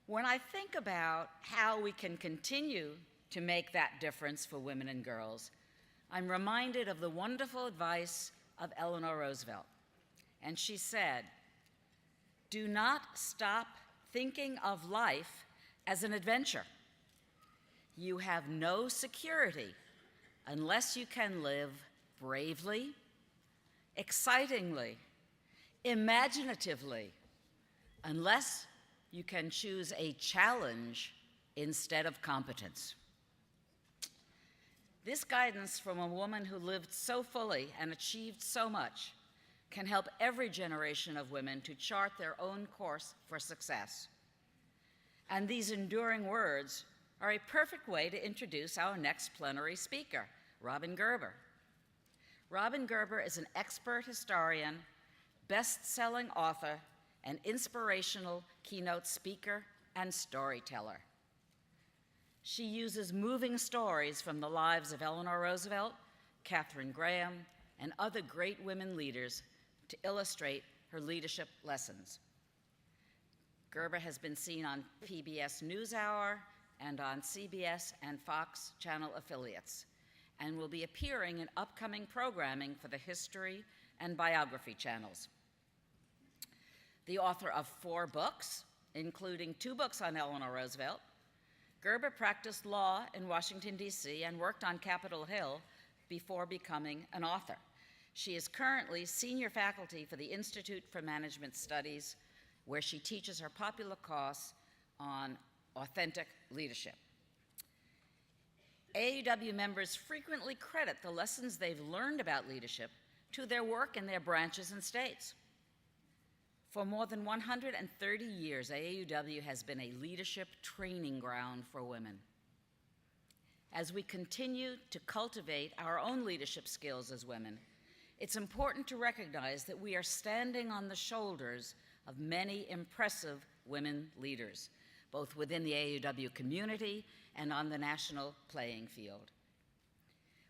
When I think about how we can continue to make that difference for women and girls, I'm reminded of the wonderful advice of Eleanor Roosevelt. And she said, "Do not stop thinking of life as an adventure. You have no security unless you can live bravely, excitingly, imaginatively, unless you can choose a challenge instead of competence." This guidance from a woman who lived so fully and achieved so much can help every generation of women to chart their own course for success. And these enduring words are a perfect way to introduce our next plenary speaker, Robin Gerber. Robin Gerber is an expert historian, best-selling author, and inspirational keynote speaker and storyteller. She uses moving stories from the lives of Eleanor Roosevelt, Katharine Graham, and other great women leaders to illustrate her leadership lessons. Gerber has been seen on PBS NewsHour and on CBS and Fox channel affiliates, and will be appearing in upcoming programming for the History and Biography channels. The author of 4 books, including 2 books on Eleanor Roosevelt, Gerber practiced law in Washington, D.C., and worked on Capitol Hill before becoming an author. She is currently senior faculty for the Institute for Management Studies, where she teaches her popular course on authentic leadership. AAUW members frequently credit the lessons they've learned about leadership to their work in their branches and states. For more than 130 years, AAUW has been a leadership training ground for women. As we continue to cultivate our own leadership skills as women, it's important to recognize that we are standing on the shoulders of many impressive women leaders, both within the AAUW community and on the national playing field.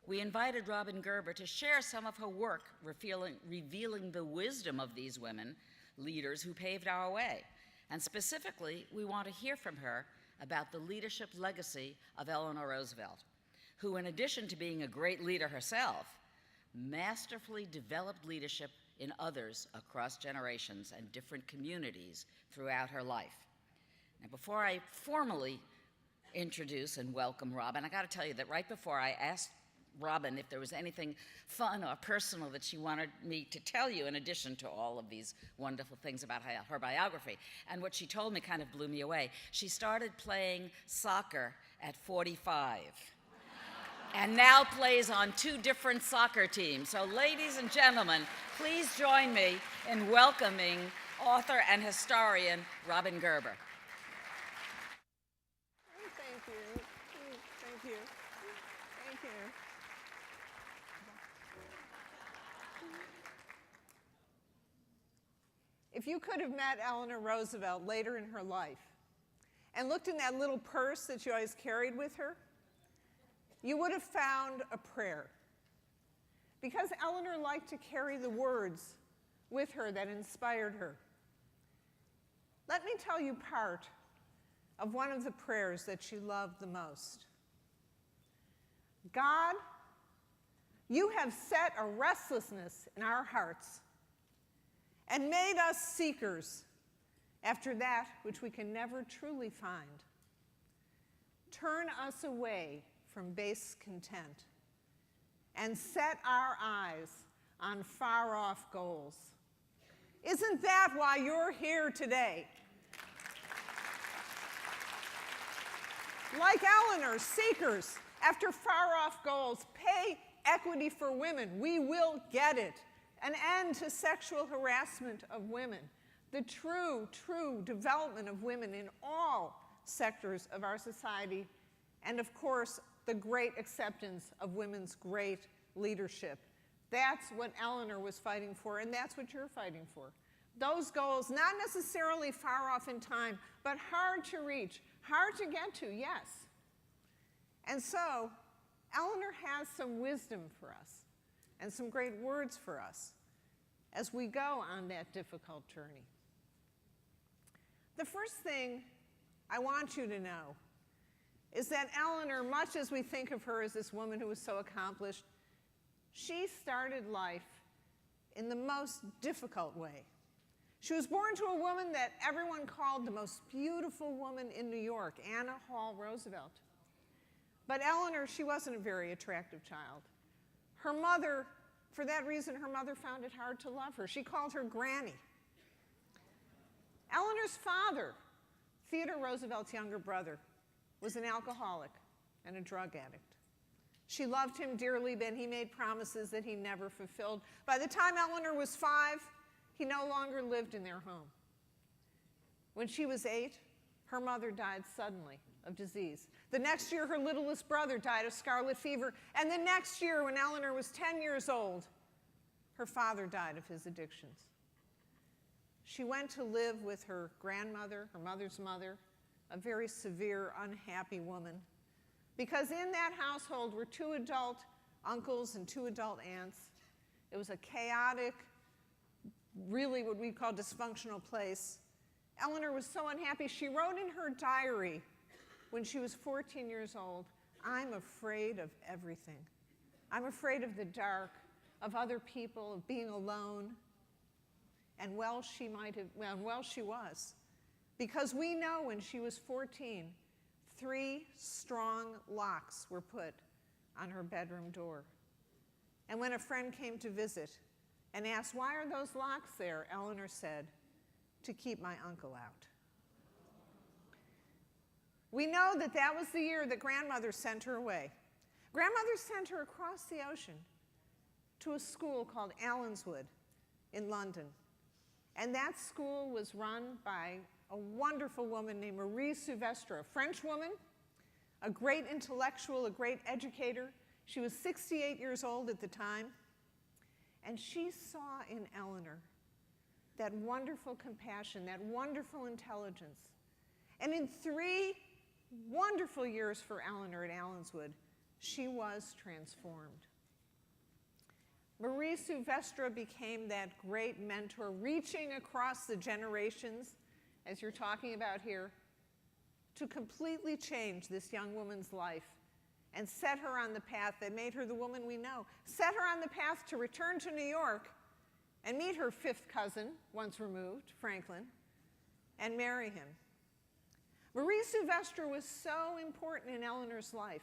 We invited Robin Gerber to share some of her work revealing the wisdom of these women leaders who paved our way. And specifically, we want to hear from her about the leadership legacy of Eleanor Roosevelt, who, in addition to being a great leader herself, masterfully developed leadership in others across generations and different communities throughout her life. Now, before I formally introduce and welcome Robin, I got to tell you that right before I asked Robin if there was anything fun or personal that she wanted me to tell you in addition to all of these wonderful things about her biography. And what she told me kind of blew me away. She started playing soccer at 45 and now plays on 2 different soccer teams. So ladies and gentlemen, please join me in welcoming author and historian Robin Gerber. Thank you. Thank you. Thank you. If you could have met Eleanor Roosevelt later in her life and looked in that little purse that she always carried with her, you would have found a prayer. Because Eleanor liked to carry the words with her that inspired her. Let me tell you part of one of the prayers that she loved the most. God, you have set a restlessness in our hearts and made us seekers after that which we can never truly find. Turn us away from base content and set our eyes on far-off goals. Isn't that why you're here today? Like Eleanor, seekers after far-off goals, pay equity for women. We will get it. An end to sexual harassment of women. The true development of women in all sectors of our society. And of course, the great acceptance of women's great leadership. That's what Eleanor was fighting for, and that's what you're fighting for. Those goals, not necessarily far off in time, but hard to reach, hard to get to, yes. And so, Eleanor has some wisdom for us and some great words for us as we go on that difficult journey. The first thing I want you to know is that Eleanor, much as we think of her as this woman who was so accomplished, she started life in the most difficult way. She was born to a woman that everyone called the most beautiful woman in New York, Anna Hall Roosevelt. But Eleanor, she wasn't a very attractive child. Her mother, for that reason, her mother found it hard to love her. She called her Granny. Eleanor's father, Theodore Roosevelt's younger brother, was an alcoholic and a drug addict. She loved him dearly, but he made promises that he never fulfilled. By the time Eleanor was 5, he no longer lived in their home. When she was 8, her mother died suddenly of disease. The next year, her littlest brother died of scarlet fever. And the next year, when Eleanor was 10 years old, her father died of his addictions. She went to live with her grandmother, her mother's mother, a very severe, unhappy woman, because in that household were 2 adult uncles and 2 adult aunts. It was a chaotic, really what we call dysfunctional place. Eleanor was so unhappy, she wrote in her diary when she was 14 years old, "I'm afraid of everything. I'm afraid of the dark, of other people, of being alone." And well, she was. Because we know when she was 14, 3 strong locks were put on her bedroom door. And when a friend came to visit and asked, "Why are those locks there?" Eleanor said, "To keep my uncle out." We know that that was the year that grandmother sent her away. Grandmother sent her across the ocean to a school called Allenswood in London. And that school was run by a wonderful woman named Marie Souvestre, a French woman, a great intellectual, a great educator. She was 68 years old at the time. And she saw in Eleanor that wonderful compassion, that wonderful intelligence. And in 3 wonderful years for Eleanor at Allenswood, she was transformed. Marie Souvestre became that great mentor, reaching across the generations, as you're talking about here, to completely change this young woman's life and set her on the path that made her the woman we know, set her on the path to return to New York and meet her 5th cousin, once removed, Franklin, and marry him. Marie Souvestre was so important in Eleanor's life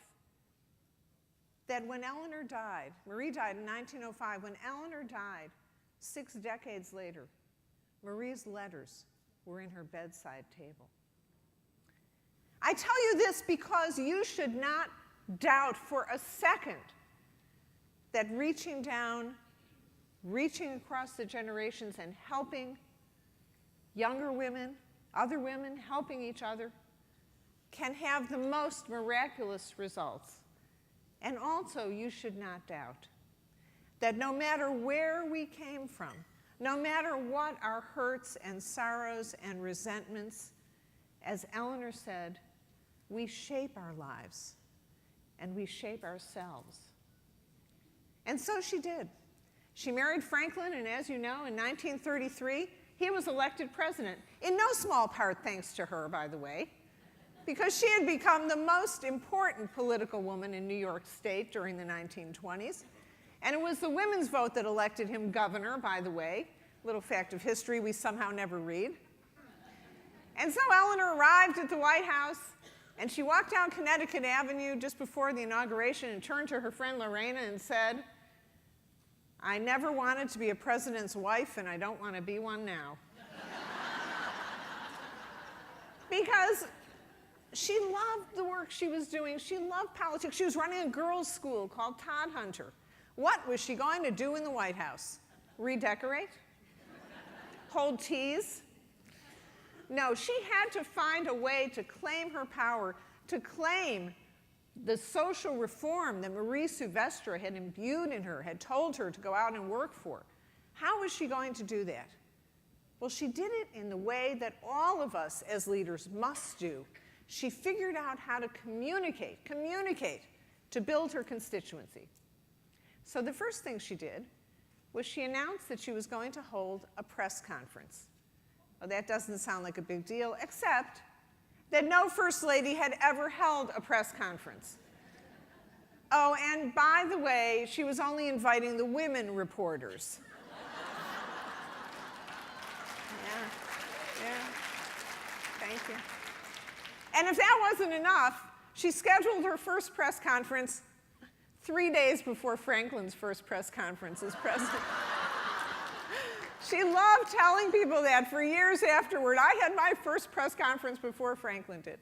that when Eleanor died, Marie died in 1905, when Eleanor died 6 decades later, Marie's letters were in her bedside table. I tell you this because you should not doubt for a second that reaching down, reaching across the generations and helping younger women, other women, helping each other, can have the most miraculous results. And also, you should not doubt that no matter where we came from, no matter what our hurts and sorrows and resentments, as Eleanor said, we shape our lives and we shape ourselves. And so she did. She married Franklin, and as you know, in 1933, he was elected president, in no small part thanks to her, by the way, because she had become the most important political woman in New York State during the 1920s. And it was the women's vote that elected him governor, by the way. Little fact of history we somehow never read. And so Eleanor arrived at the White House, and she walked down Connecticut Avenue just before the inauguration and turned to her friend Lorena and said, "I never wanted to be a president's wife, and I don't want to be one now." Because she loved the work she was doing. She loved politics. She was running a girls' school called Todd Hunter. What was she going to do in the White House? Redecorate? Hold teas? No, she had to find a way to claim her power, to claim the social reform that Marie Souvestre had imbued in her, had told her to go out and work for. How was she going to do that? Well, she did it in the way that all of us as leaders must do. She figured out how to communicate to build her constituency. So the first thing she did was she announced that she was going to hold a press conference. Well, that doesn't sound like a big deal, except that no First Lady had ever held a press conference. Oh, and by the way, she was only inviting the women reporters. Yeah. Thank you. And if that wasn't enough, she scheduled her first press conference 3 days before Franklin's first press conference as president. She loved telling people that for years afterward. I had my first press conference before Franklin did.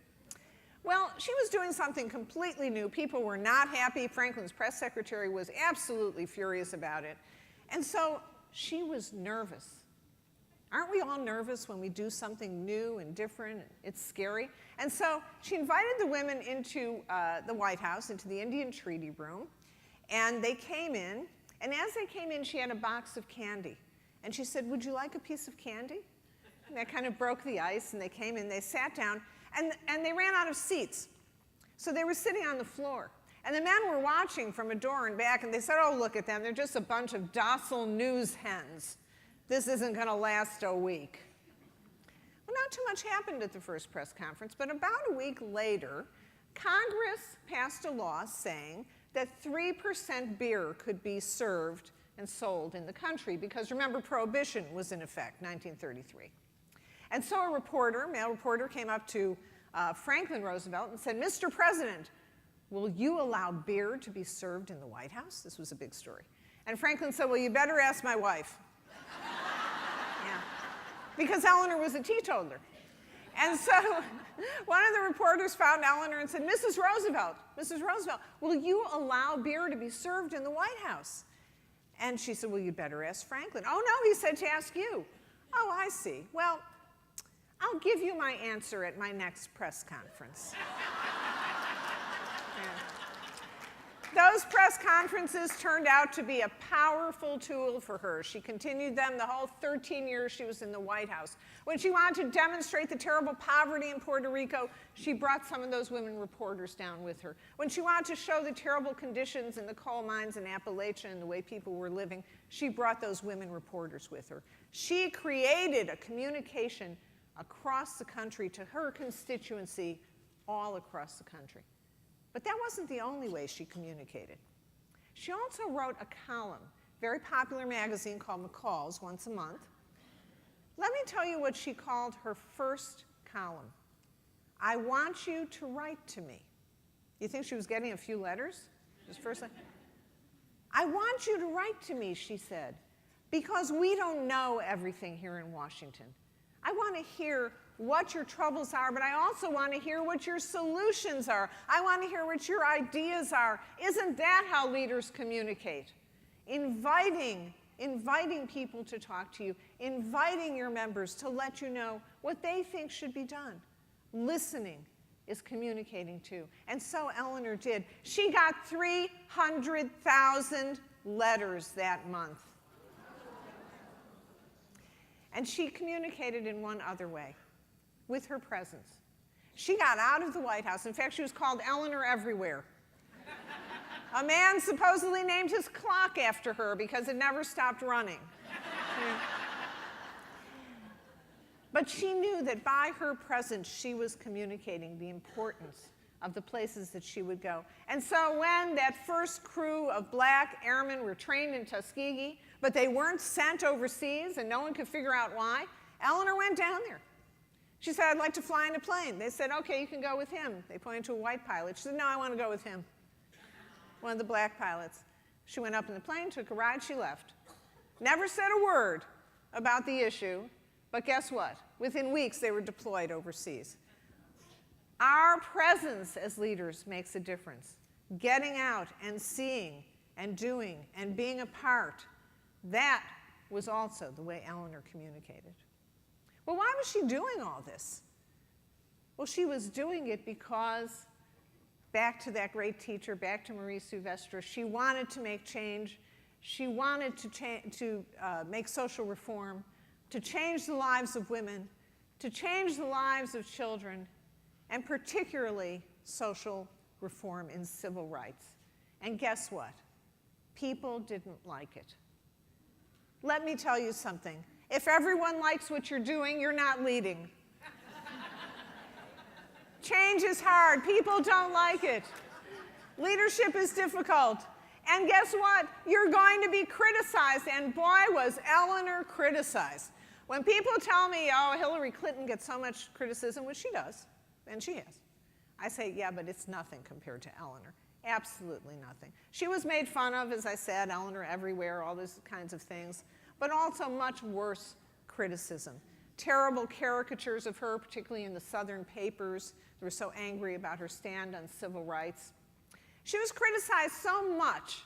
Well, she was doing something completely new. People were not happy. Franklin's press secretary was absolutely furious about it. And so she was nervous. Aren't we all nervous when we do something new and different? It's scary. And so she invited the women into the White House, into the Indian Treaty Room, and they came in. And as they came in, she had a box of candy. And she said, "Would you like a piece of candy?" And that kind of broke the ice, and they came in, they sat down, and they ran out of seats. So they were sitting on the floor. And the men were watching from a door and back, and they said, "Oh, look at them. They're just a bunch of docile news hens. This isn't going to last a week." Well, not too much happened at the first press conference, but about a week later, Congress passed a law saying that 3% beer could be served and sold in the country, because remember, Prohibition was in effect, 1933. And so a reporter, male reporter, came up to Franklin Roosevelt and said, "Mr. President, will you allow beer to be served in the White House?" This was a big story. And Franklin said, "Well, you better ask my wife." Yeah. Because Eleanor was a teetotaler. And so one of the reporters found Eleanor and said, Mrs. Roosevelt, will you allow beer to be served in the White House?" And she said, "Well, you'd better ask Franklin." "Oh, no," he said, "to ask you." "Oh, I see. Well, I'll give you my answer at my next press conference." Those press conferences turned out to be a powerful tool for her. She continued them the whole 13 years she was in the White House. When she wanted to demonstrate the terrible poverty in Puerto Rico, she brought some of those women reporters down with her. When she wanted to show the terrible conditions in the coal mines in Appalachia and the way people were living, she brought those women reporters with her. She created a communication across the country to her constituency all across the country. But that wasn't the only way she communicated. She also wrote a column, very popular magazine called McCall's, once a month. Let me tell you what she called her first column. "I want you to write to me." You think she was getting a few letters? Just first, "I want you to write to me," she said, "because we don't know everything here in Washington. I want to hear what your troubles are, but I also want to hear what your solutions are. I want to hear what your ideas are. Isn't that how leaders communicate? Inviting people to talk to you, inviting your members to let you know what they think should be done. Listening is communicating too." And so Eleanor did. She got 300,000 letters that month. And she communicated in one other way, with her presence. She got out of the White House. In fact, she was called Eleanor Everywhere. A man supposedly named his clock after her because it never stopped running. Yeah. But she knew that by her presence, she was communicating the importance of the places that she would go. And so when that first crew of black airmen were trained in Tuskegee, but they weren't sent overseas and no one could figure out why, Eleanor went down there. She said, "I'd like to fly in a plane." They said, "Okay, you can go with him." They pointed to a white pilot. She said, "No, I want to go with him." One of the black pilots. She went up in the plane, took a ride, she left. Never said a word about the issue, but guess what? Within weeks, they were deployed overseas. Our presence as leaders makes a difference. Getting out and seeing and doing and being a part, that was also the way Eleanor communicated. Well, why was she doing all this? Well, she was doing it because, back to that great teacher, back to Marie Souvestre, she wanted to make change. She wanted to make social reform, to change the lives of women, to change the lives of children, and particularly social reform in civil rights. And guess what? People didn't like it. Let me tell you something. If everyone likes what you're doing, you're not leading. Change is hard. People don't like it. Leadership is difficult. And guess what? You're going to be criticized. And boy, was Eleanor criticized. When people tell me, oh, Hillary Clinton gets so much criticism, which she does, and she has, I say, yeah, but it's nothing compared to Eleanor. Absolutely nothing. She was made fun of, as I said, Eleanor everywhere, all those kinds of things, but also much worse criticism. Terrible caricatures of her, particularly in the Southern papers. They were so angry about her stand on civil rights. She was criticized so much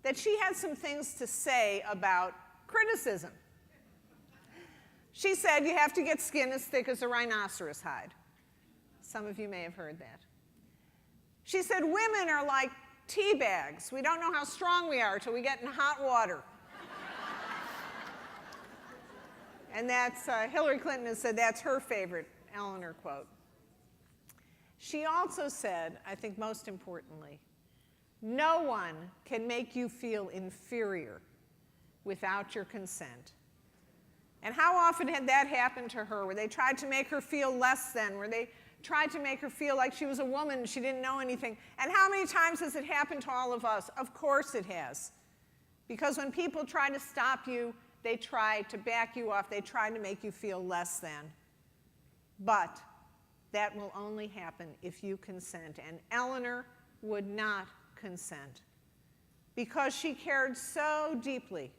that she had some things to say about criticism. She said, you have to get skin as thick as a rhinoceros hide. Some of you may have heard that. She said, women are like tea bags. We don't know how strong we are till we get in hot water. And that's, Hillary Clinton has said that's her favorite Eleanor quote. She also said, I think most importantly, no one can make you feel inferior without your consent. And how often had that happened to her, where they tried to make her feel less than, where they tried to make her feel like she was a woman and she didn't know anything? And how many times has it happened to all of us? Of course it has. Because when people try to stop you, they try to back you off, they try to make you feel less than. But that will only happen if you consent. And Eleanor would not consent because she cared so deeply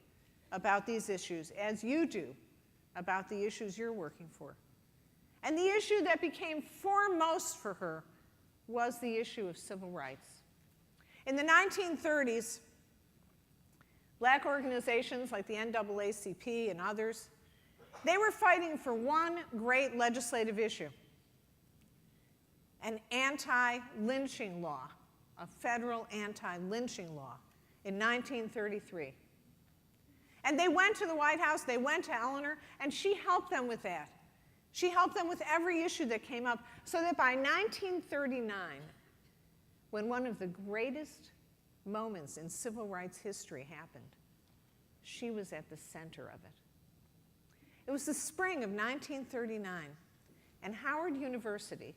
about these issues, as you do about the issues you're working for. And the issue that became foremost for her was the issue of civil rights. In the 1930s, black organizations like the NAACP and others, they were fighting for one great legislative issue: an anti-lynching law, a federal anti-lynching law in 1933. And they went to the White House, they went to Eleanor, and she helped them with that. She helped them with every issue that came up, so that by 1939, when one of the greatest moments in civil rights history happened, she was at the center of it. It was the spring of 1939, and Howard University,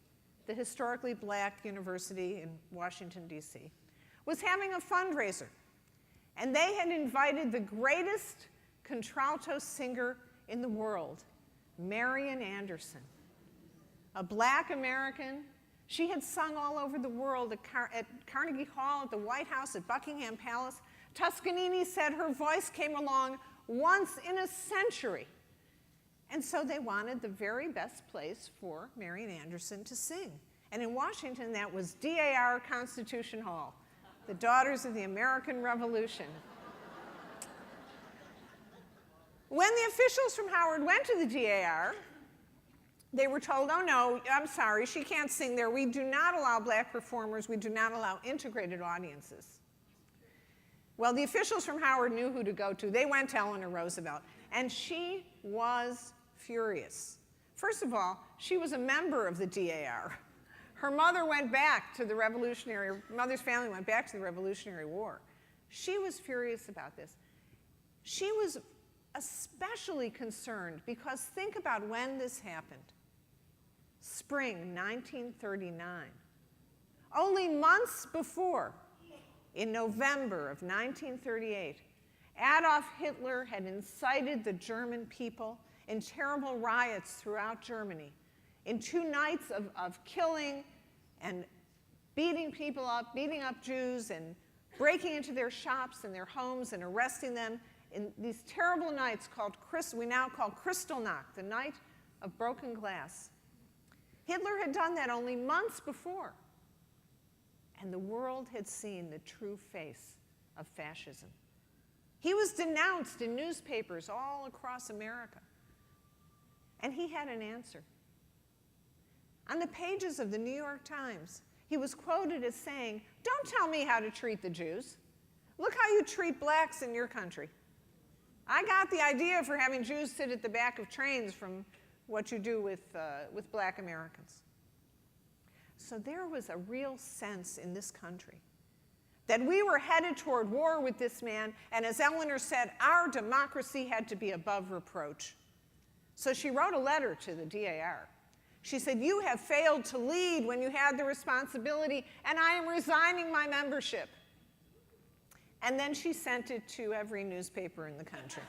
the historically black university in Washington, D.C., was having a fundraiser. And they had invited the greatest contralto singer in the world, Marian Anderson, a black American. She had sung all over the world at Carnegie Hall, at the White House, at Buckingham Palace. Toscanini said her voice came along once in a century. And so they wanted the very best place for Marian Anderson to sing. And in Washington, that was DAR Constitution Hall, the Daughters of the American Revolution. When the officials from Howard went to the DAR, they were told, oh no, I'm sorry, she can't sing there. We do not allow black performers. We do not allow integrated audiences. Well, the officials from Howard knew who to go to. They went to Eleanor Roosevelt, and she was furious. First of all, she was a member of the DAR. Her mother went back to the mother's family went back to the Revolutionary War. She was furious about this. She was especially concerned because think about when this happened. Spring 1939. Only months before, in November of 1938, Adolf Hitler had incited the German people in terrible riots throughout Germany, in 2 nights of killing and beating people up, beating up Jews, and breaking into their shops and their homes and arresting them in these terrible nights we now call Kristallnacht, the night of broken glass. Hitler had done that only months before, and the world had seen the true face of fascism. He was denounced in newspapers all across America, and he had an answer. On the pages of the New York Times, he was quoted as saying, "Don't tell me how to treat the Jews. Look how you treat blacks in your country. I got the idea for having Jews sit at the back of trains from what you do with black Americans." So there was a real sense in this country that we were headed toward war with this man, and as Eleanor said, our democracy had to be above reproach. So she wrote a letter to the DAR. She said, "You have failed to lead when you had the responsibility, and I am resigning my membership." And then she sent it to every newspaper in the country.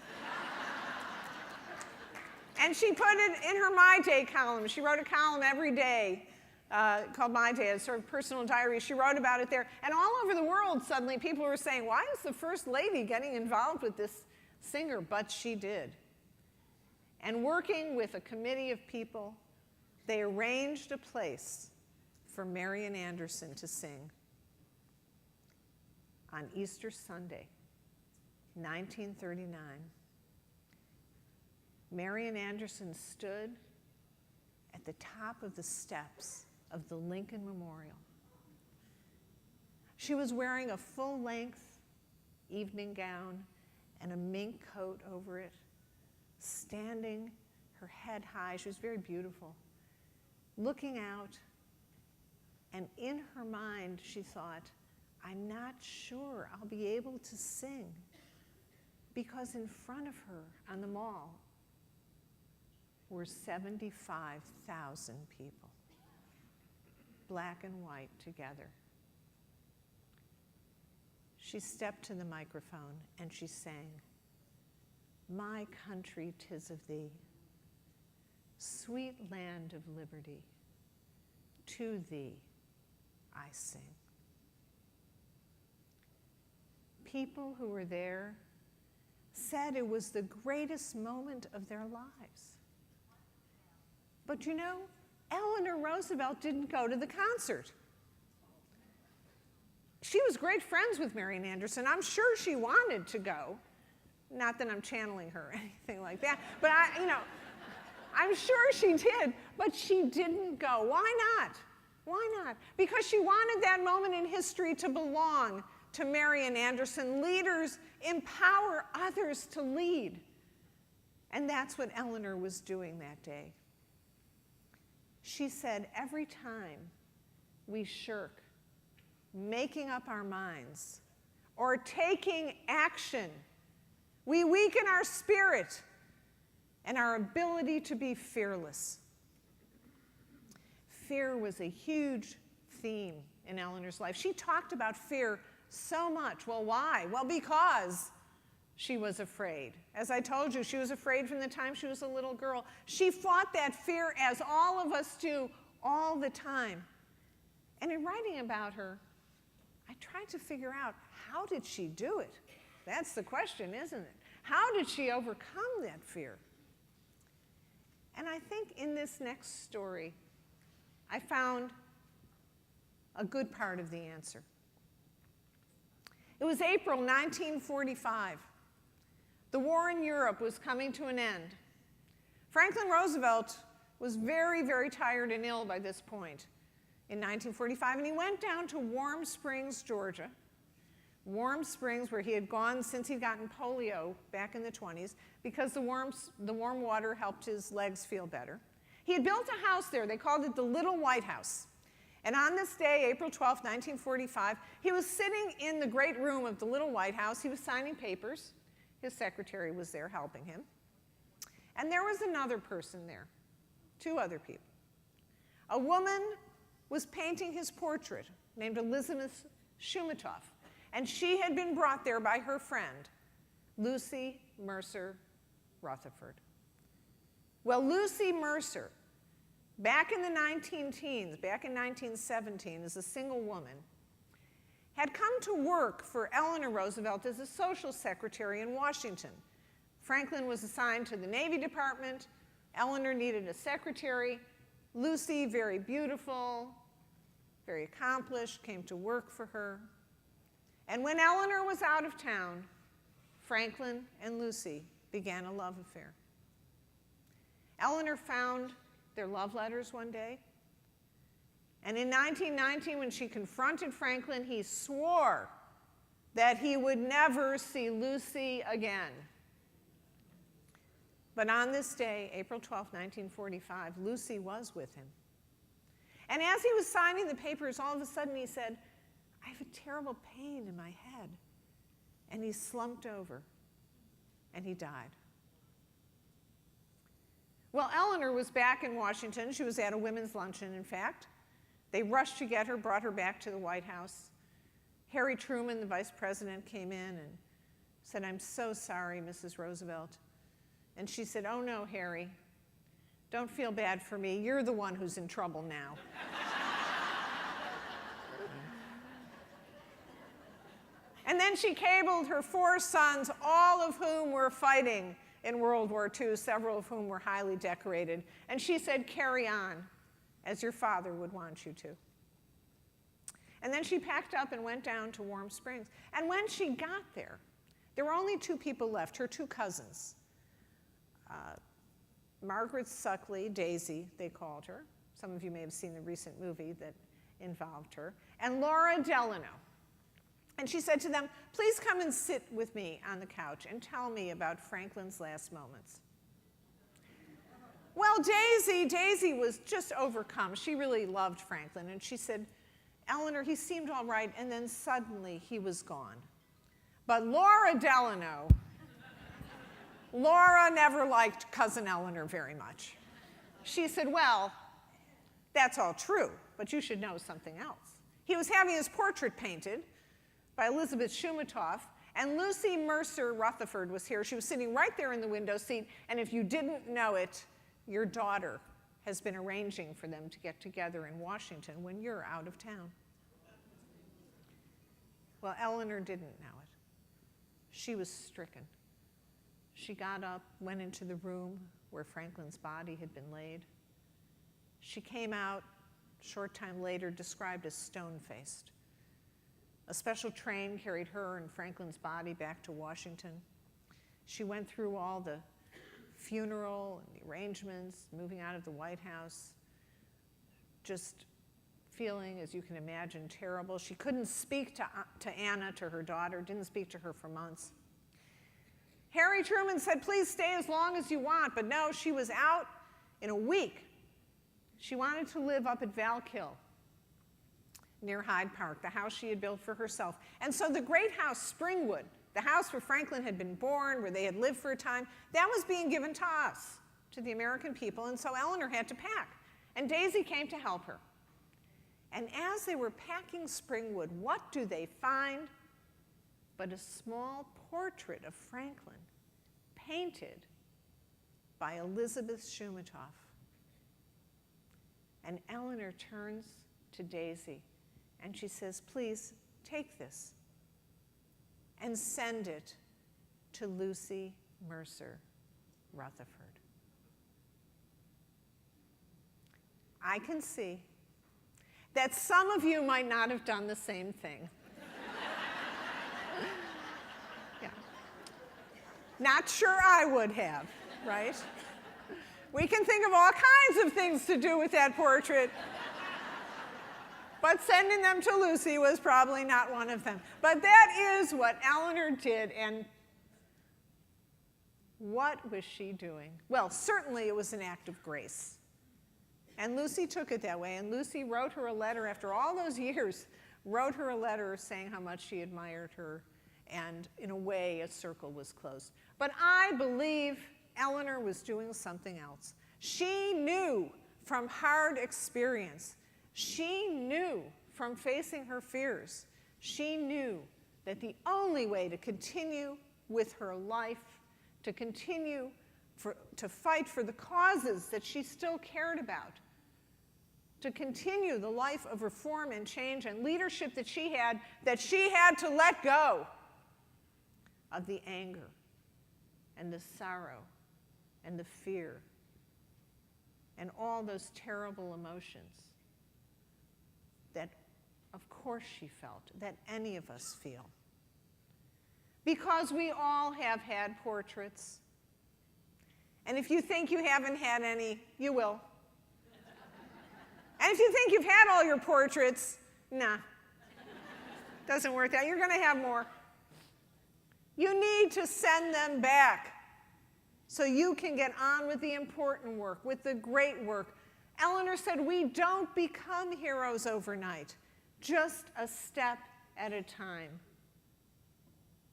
And she put it in her My Day column. She wrote a column every day called My Day, a sort of personal diary. She wrote about it there. And all over the world, suddenly, people were saying, why is the First Lady getting involved with this singer? But she did. And working with a committee of people, they arranged a place for Marian Anderson to sing on Easter Sunday, 1939. Marian Anderson stood at the top of the steps of the Lincoln Memorial. She was wearing a full-length evening gown and a mink coat over it, standing, her head high. She was very beautiful, looking out, and in her mind she thought, I'm not sure I'll be able to sing, because in front of her on the mall were 75,000 people, black and white together. She stepped to the microphone and she sang, "My country, 'tis of thee, sweet land of liberty, to thee I sing." People who were there said it was the greatest moment of their lives. But you know, Eleanor Roosevelt didn't go to the concert. She was great friends with Marian Anderson. I'm sure she wanted to go. Not that I'm channeling her or anything like that, but I'm sure she did, but she didn't go. Why not? Why not? Because she wanted that moment in history to belong to Marian Anderson. Leaders empower others to lead. And that's what Eleanor was doing that day. She said, every time we shirk making up our minds or taking action, we weaken our spirit and our ability to be fearless. Fear was a huge theme in Eleanor's life. She talked about fear so much. Well, why? Well, because she was afraid. As I told you, she was afraid from the time she was a little girl. She fought that fear, as all of us do, all the time. And in writing about her, I tried to figure out, how did she do it? That's the question, isn't it? How did she overcome that fear? And I think in this next story, I found a good part of the answer. It was April 1945. The war in Europe was coming to an end. Franklin Roosevelt was very, very tired and ill by this point in 1945, and he went down to Warm Springs, Georgia. Warm Springs, where he had gone since he'd gotten polio back in the 20s, because the warm water helped his legs feel better. He had built a house there. They called it the Little White House. And on this day, April 12, 1945, he was sitting in the great room of the Little White House. He was signing papers. His secretary was there helping him. And there was another person there, two other people. A woman was painting his portrait, named Elizabeth Shumatoff, and she had been brought there by her friend, Lucy Mercer Rutherford. Well, Lucy Mercer, back in the 19-teens, back in 1917, as a single woman, had come to work for Eleanor Roosevelt as a social secretary in Washington. Franklin was assigned to the Navy Department. Eleanor needed a secretary. Lucy, very beautiful, very accomplished, came to work for her. And when Eleanor was out of town, Franklin and Lucy began a love affair. Eleanor found their love letters one day. And in 1919, when she confronted Franklin, he swore that he would never see Lucy again. But on this day, April 12, 1945, Lucy was with him. And as he was signing the papers, all of a sudden he said, "I have a terrible pain in my head." And he slumped over, and he died. Well, Eleanor was back in Washington. She was at a women's luncheon, in fact. They rushed to get her, brought her back to the White House. Harry Truman, the vice president, came in and said, "I'm so sorry, Mrs. Roosevelt." And she said, "Oh no, Harry, don't feel bad for me. You're the one who's in trouble now." And then she cabled her 4 sons, all of whom were fighting in World War II, several of whom were highly decorated. And she said, "Carry on, as your father would want you to." And then she packed up and went down to Warm Springs. And when she got there were only 2 people left, her 2 cousins. Margaret Suckley, Daisy, they called her. Some of you may have seen the recent movie that involved her. And Laura Delano. And she said to them, "Please come and sit with me on the couch and tell me about Franklin's last moments." Well, Daisy was just overcome. She really loved Franklin. And she said, "Eleanor, he seemed all right, and then suddenly he was gone." But Laura Delano, Laura never liked Cousin Eleanor very much. She said, "Well, that's all true, but you should know something else. He was having his portrait painted by Elizabeth Shumatoff, and Lucy Mercer Rutherford was here. She was sitting right there in the window seat, and if you didn't know it, your daughter has been arranging for them to get together in Washington when you're out of town." Well, Eleanor didn't know it. She was stricken. She got up, went into the room where Franklin's body had been laid. She came out a short time later described as stone-faced. A special train carried her and Franklin's body back to Washington. She went through all the funeral and the arrangements, moving out of the White House, just feeling, as you can imagine, terrible. She couldn't speak to Anna, to her daughter, didn't speak to her for months. Harry Truman said, "Please stay as long as you want," but no, she was out in a week. She wanted to live up at Valkill, near Hyde Park, the house she had built for herself. And so the great house, Springwood, the house where Franklin had been born, where they had lived for a time, that was being given to us, to the American people, and so Eleanor had to pack. And Daisy came to help her. And as they were packing Springwood, what do they find but a small portrait of Franklin, painted by Elizabeth Shumatoff. And Eleanor turns to Daisy and she says, "Please take this and send it to Lucy Mercer Rutherford." I can see that some of you might not have done the same thing. Yeah. Not sure I would have, right? We can think of all kinds of things to do with that portrait, but sending them to Lucy was probably not one of them. But that is what Eleanor did, and what was she doing? Well, certainly it was an act of grace. And Lucy took it that way, and Lucy wrote her a letter after all those years, wrote her a letter saying how much she admired her, and in a way, a circle was closed. But I believe Eleanor was doing something else. She knew from hard experience, she knew from facing her fears, she knew that the only way to continue with her life, to continue to fight for the causes that she still cared about, to continue the life of reform and change and leadership that she had to let go of the anger and the sorrow and the fear and all those terrible emotions that, of course, she felt, that any of us feel. Because we all have had portraits. And if you think you haven't had any, you will. And if you think you've had all your portraits, nah, doesn't work out. You're going to have more. You need to send them back so you can get on with the important work, with the great work. Eleanor said, we don't become heroes overnight, just a step at a time.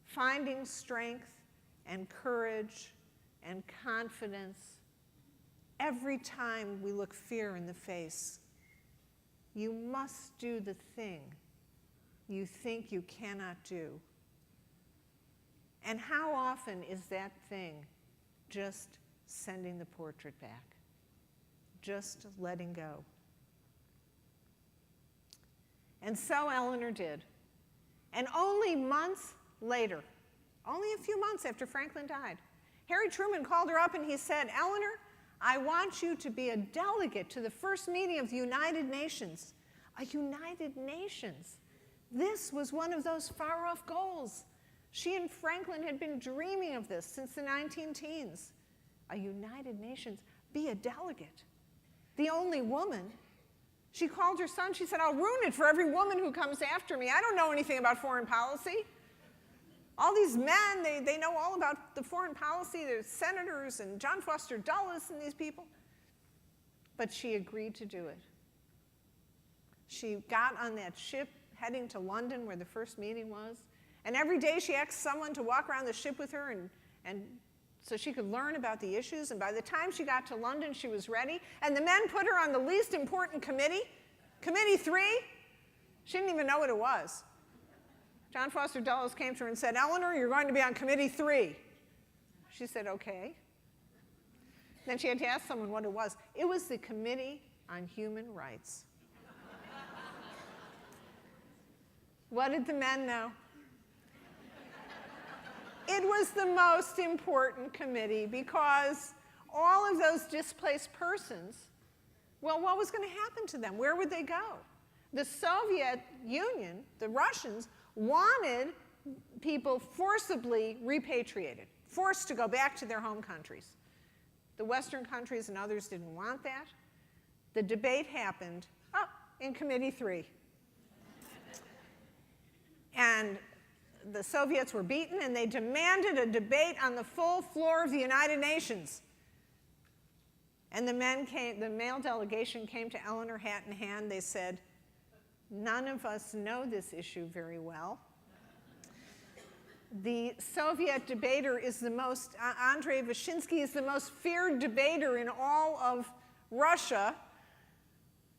Finding strength and courage and confidence every time we look fear in the face, you must do the thing you think you cannot do. And how often is that thing just sending the portrait back? Just letting go. And so Eleanor did. And only months later, only a few months after Franklin died, Harry Truman called her up and he said, Eleanor, I want you to be a delegate to the first meeting of the United Nations. A United Nations. This was one of those far-off goals. She and Franklin had been dreaming of this since the 19-teens. A United Nations, be a delegate. The only woman. She called her son, she said, I'll ruin it for every woman who comes after me. I don't know anything about foreign policy. All these men, they know all about the foreign policy. There's senators and John Foster Dulles and these people. But she agreed to do it. She got on that ship heading to London where the first meeting was. And every day she asked someone to walk around the ship with her and so she could learn about the issues. And by the time she got to London, she was ready. And the men put her on the least important committee, Committee 3. She didn't even know what it was. John Foster Dulles came to her and said, Eleanor, you're going to be on Committee 3. She said, okay. Then she had to ask someone what it was. It was the Committee on Human Rights. What did the men know? It was the most important committee because all of those displaced persons, well, what was going to happen to them? Where would they go? The Soviet Union, the Russians, wanted people forcibly repatriated, forced to go back to their home countries. The Western countries and others didn't want that. The debate happened in Committee 3. And the Soviets were beaten, and they demanded a debate on the full floor of the United Nations. And the male delegation came to Eleanor hat in hand. They said, none of us know this issue very well. The Soviet debater is the most, Andrei Vyshinsky is the most feared debater in all of Russia.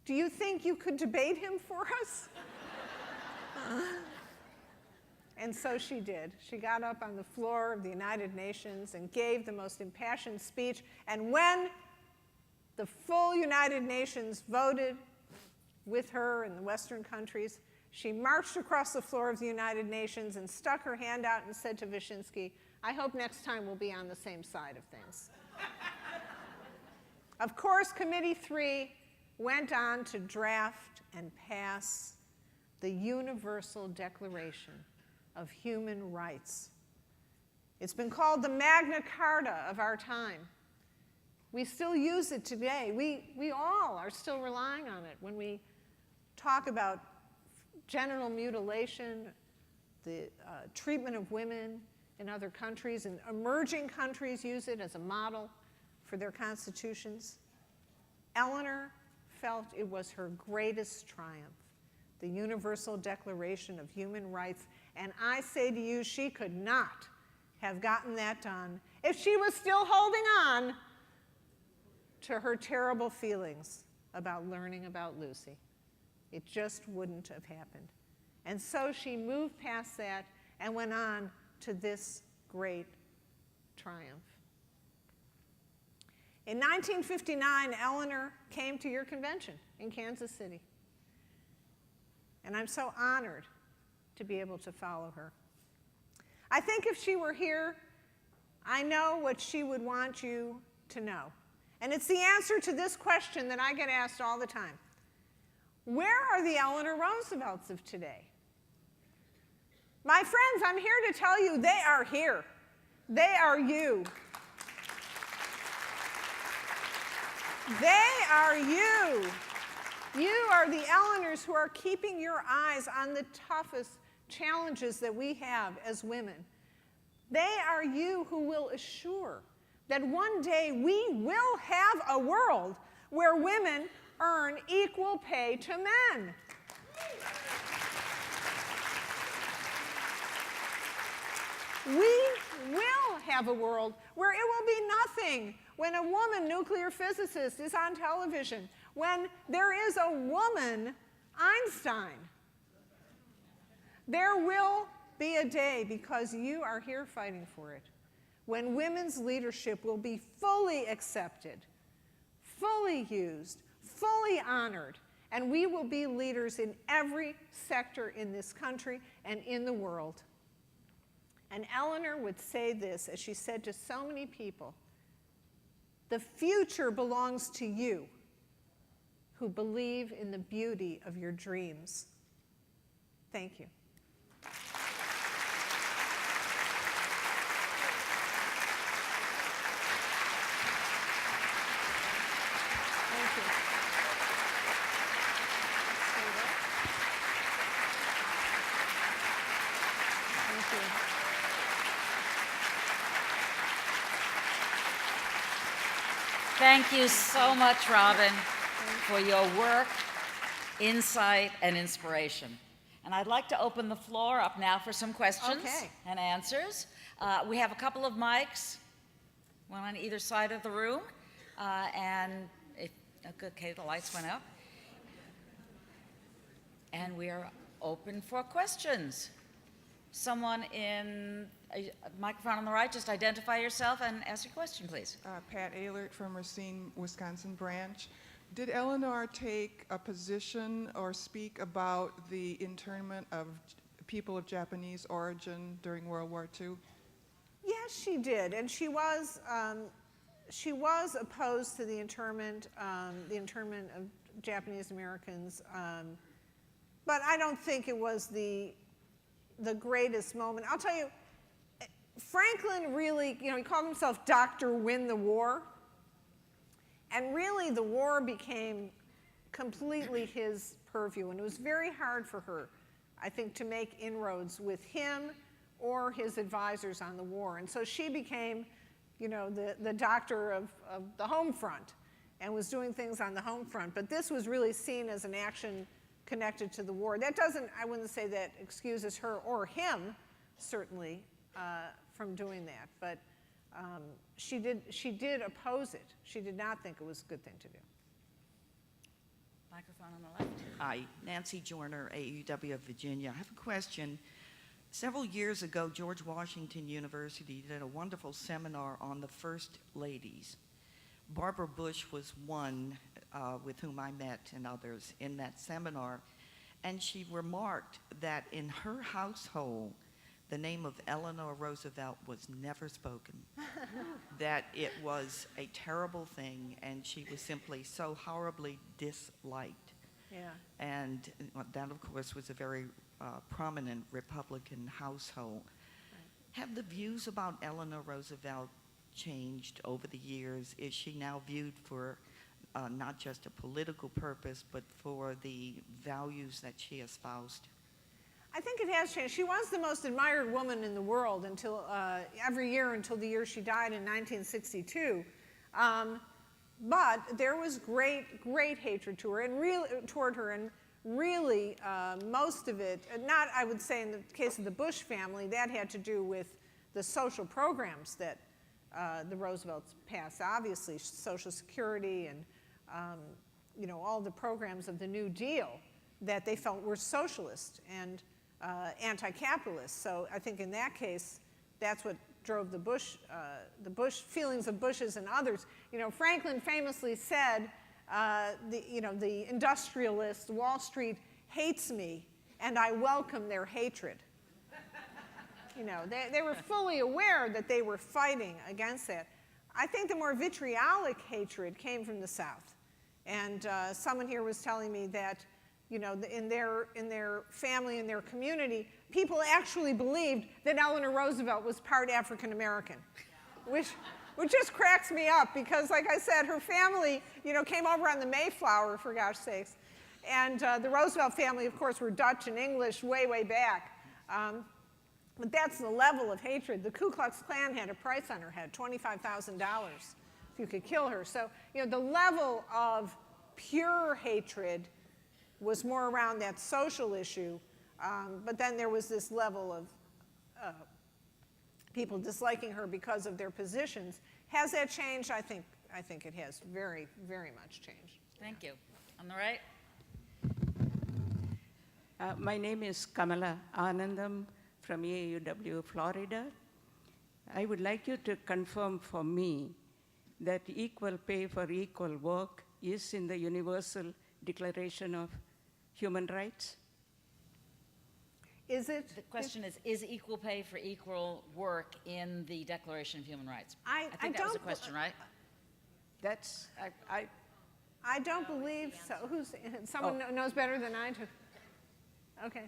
Do you think you could debate him for us? And so she did. She got up on the floor of the United Nations and gave the most impassioned speech. And when the full United Nations voted with her in the Western countries, she marched across the floor of the United Nations and stuck her hand out and said to Vyshinsky, I hope next time we'll be on the same side of things. Of course, Committee 3 went on to draft and pass the Universal Declaration of Human Rights. It's been called the Magna Carta of our time. We still use it today. We all are still relying on it when we talk about genital mutilation, the treatment of women in other countries, and emerging countries use it as a model for their constitutions. Eleanor felt it was her greatest triumph, the Universal Declaration of Human Rights. And I say to you, she could not have gotten that done if she was still holding on to her terrible feelings about learning about Lucy. It just wouldn't have happened. And so she moved past that and went on to this great triumph. In 1959, Eleanor came to your convention in Kansas City. And I'm so honored to be able to follow her. I think if she were here, I know what she would want you to know. And it's the answer to this question that I get asked all the time. Where are the Eleanor Roosevelts of today? My friends, I'm here to tell you they are here. They are you. They are you. You are the Eleanors who are keeping your eyes on the toughest challenges that we have as women. They are you who will assure that one day we will have a world where women earn equal pay to men. We will have a world where it will be nothing when a woman nuclear physicist is on television, when there is a woman Einstein. There will be a day, because you are here fighting for it, when women's leadership will be fully accepted, fully used, fully honored, and we will be leaders in every sector in this country and in the world. And Eleanor would say this, as she said to so many people: the future belongs to you who believe in the beauty of your dreams. Thank you. Thank you so much, Robin, for your work, insight, and inspiration. And I'd like to open the floor up now for some questions and answers. We have a couple of mics, one on either side of the room. Okay, the lights went up. And we are open for questions. Someone in a microphone on the right, just identify yourself and ask your question, please. Pat Ehlert from Racine, Wisconsin branch. Did Eleanor take a position or speak about the internment of people of Japanese origin during World War II? Yes, she did, and she was opposed to the internment of Japanese Americans, but I don't think it was the greatest moment. I'll tell you, Franklin really, he called himself Dr. Win the War. And really, the war became completely his purview. And it was very hard for her, I think, to make inroads with him or his advisors on the war. And so she became, the doctor of the home front and was doing things on the home front. But this was really seen as an action connected to the war. That doesn't, I wouldn't say that excuses her or him, certainly, from doing that. But she did oppose it. She did not think it was a good thing to do. Microphone on the left. Hi, Nancy Joyner, AUW of Virginia. I have a question. Several years ago, George Washington University did a wonderful seminar on the First Ladies. Barbara Bush was one with whom I met and others in that seminar, and she remarked that in her household, the name of Eleanor Roosevelt was never spoken, that it was a terrible thing, and she was simply so horribly disliked. Yeah. And that, of course, was a very prominent Republican household. Right. Have the views about Eleanor Roosevelt changed over the years? Is she now viewed for not just a political purpose, but for the values that she espoused? I think it has changed. She was the most admired woman in the world until every year until the year she died in 1962. But there was great hatred to her toward her, and really most of it, not I would say in the case of the Bush family, that had to do with the social programs that the Roosevelts passed. Obviously, Social Security and all the programs of the New Deal that they felt were socialist and anti-capitalist. So I think in that case, that's what drove the Bush feelings of Bushes and others. Franklin famously said, the industrialist Wall Street hates me, and I welcome their hatred. They were fully aware that they were fighting against that. I think the more vitriolic hatred came from the South. And someone here was telling me that in their family, in their community, people actually believed that Eleanor Roosevelt was part African American, which just cracks me up because, like I said, her family, came over on the Mayflower, for gosh sakes, and the Roosevelt family, of course, were Dutch and English way, way back. But that's the level of hatred. The Ku Klux Klan had a price on her head, $25,000, if you could kill her. So, the level of pure hatred was more around that social issue, but then there was this level of people disliking her because of their positions. Has that changed? I think it has very, very much changed. Thank you. On the right? My name is Kamala Anandam from AUW, Florida. I would like you to confirm for me that equal pay for equal work is in the Universal Declaration of Human Rights. Is it? The question is equal pay for equal work in the Declaration of Human Rights? I think that was the don't- question, right? That's, I don't believe so. Someone knows better than I do. Okay.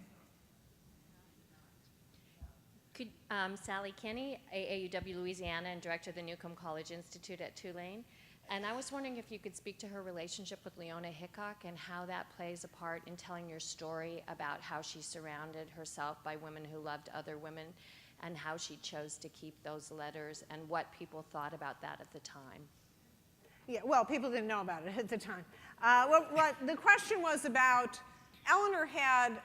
Sally Kinney, AAUW Louisiana, and director of the Newcomb College Institute at Tulane. And I was wondering if you could speak to her relationship with Leona Hickok and how that plays a part in telling your story about how she surrounded herself by women who loved other women and how she chose to keep those letters and what people thought about that at the time. Yeah, well, people didn't know about it at the time. What the question was about, Eleanor had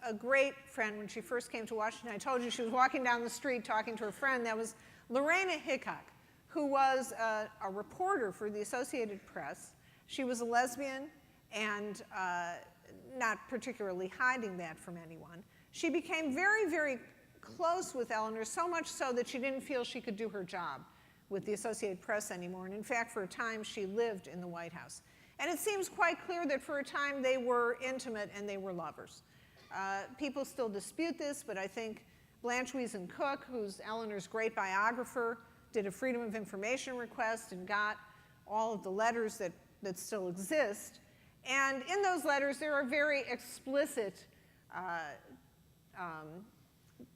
a great friend when she first came to Washington. I told you she was walking down the street talking to her friend. That was Lorena Hickok, who was a reporter for the Associated Press. She was a lesbian and not particularly hiding that from anyone. She became very, very close with Eleanor, so much so that she didn't feel she could do her job with the Associated Press anymore. And in fact, for a time, she lived in the White House. And it seems quite clear that for a time they were intimate and they were lovers. People still dispute this, but I think Blanche Wiesen Cook, who's Eleanor's great biographer, did a Freedom of Information request and got all of the letters that still exist. And in those letters, there are very explicit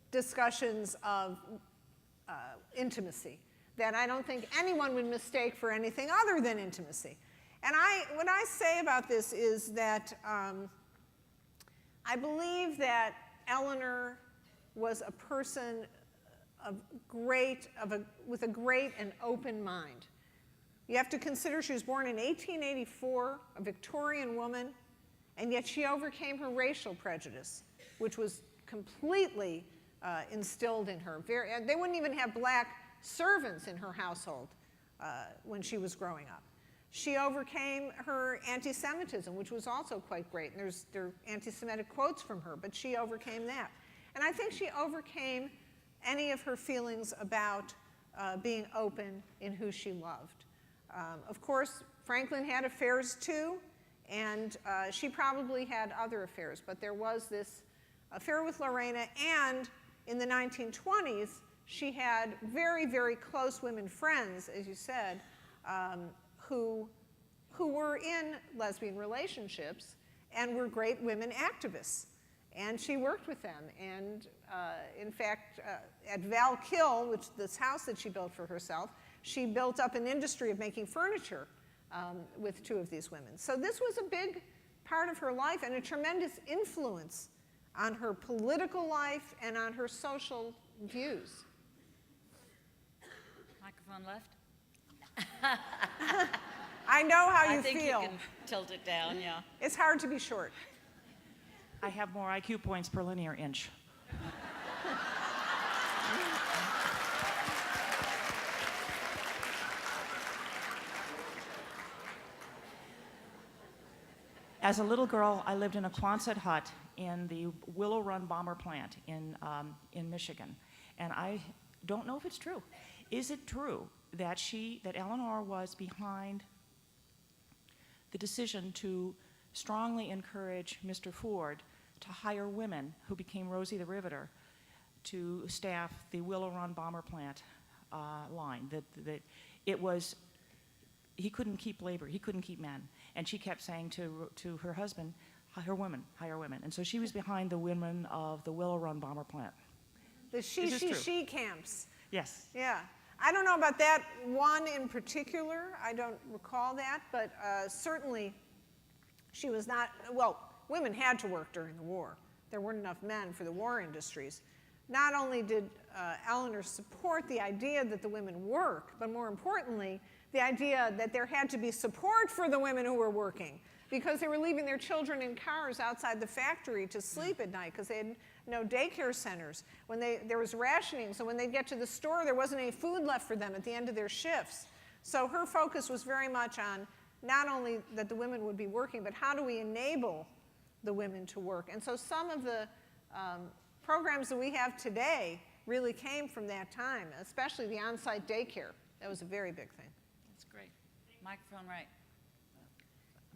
discussions of intimacy that I don't think anyone would mistake for anything other than intimacy. And what I say about this is that I believe that Eleanor was a person with a great and open mind. You have to consider she was born in 1884, a Victorian woman, and yet she overcame her racial prejudice, which was completely instilled in her. They wouldn't even have black servants in her household when she was growing up. She overcame her anti-Semitism, which was also quite great. And there are anti-Semitic quotes from her, but she overcame that. And I think she overcame any of her feelings about being open in who she loved. Of course, Franklin had affairs too, and she probably had other affairs, but there was this affair with Lorena, and in the 1920s, she had very, very close women friends, as you said, who were in lesbian relationships and were great women activists. And she worked with them. And in fact, at Val Kill, which this house that she built for herself, she built up an industry of making furniture with two of these women. So this was a big part of her life and a tremendous influence on her political life and on her social views. Microphone left? I know how you I think feel. you can tilt it down, yeah. It's hard to be short. I have more IQ points per linear inch. As a little girl, I lived in a Quonset hut in the Willow Run bomber plant in Michigan. And I don't know if it's true. Is it true that Eleanor was behind the decision to strongly encourage Mr. Ford to hire women who became Rosie the Riveter to staff the Willow Run bomber plant line? That it was, he couldn't keep labor, he couldn't keep men. And she kept saying to her husband, hire women, hire women. And so she was behind the women of the Willow Run bomber plant. The Is this true? she camps. Yes. Yeah. I don't know about that one in particular. I don't recall that, but certainly she was not, well, women had to work during the war. There weren't enough men for the war industries. Not only did Eleanor support the idea that the women work, but more importantly, the idea that there had to be support for the women who were working. because they were leaving their children in cars outside the factory to sleep at night because they had no daycare centers. There was rationing, so when they'd get to the store, there wasn't any food left for them at the end of their shifts. So her focus was very much on not only that the women would be working, but how do we enable the women to work? And so some of the programs that we have today really came from that time, especially the on-site daycare. That was a very big thing. That's great. Microphone right.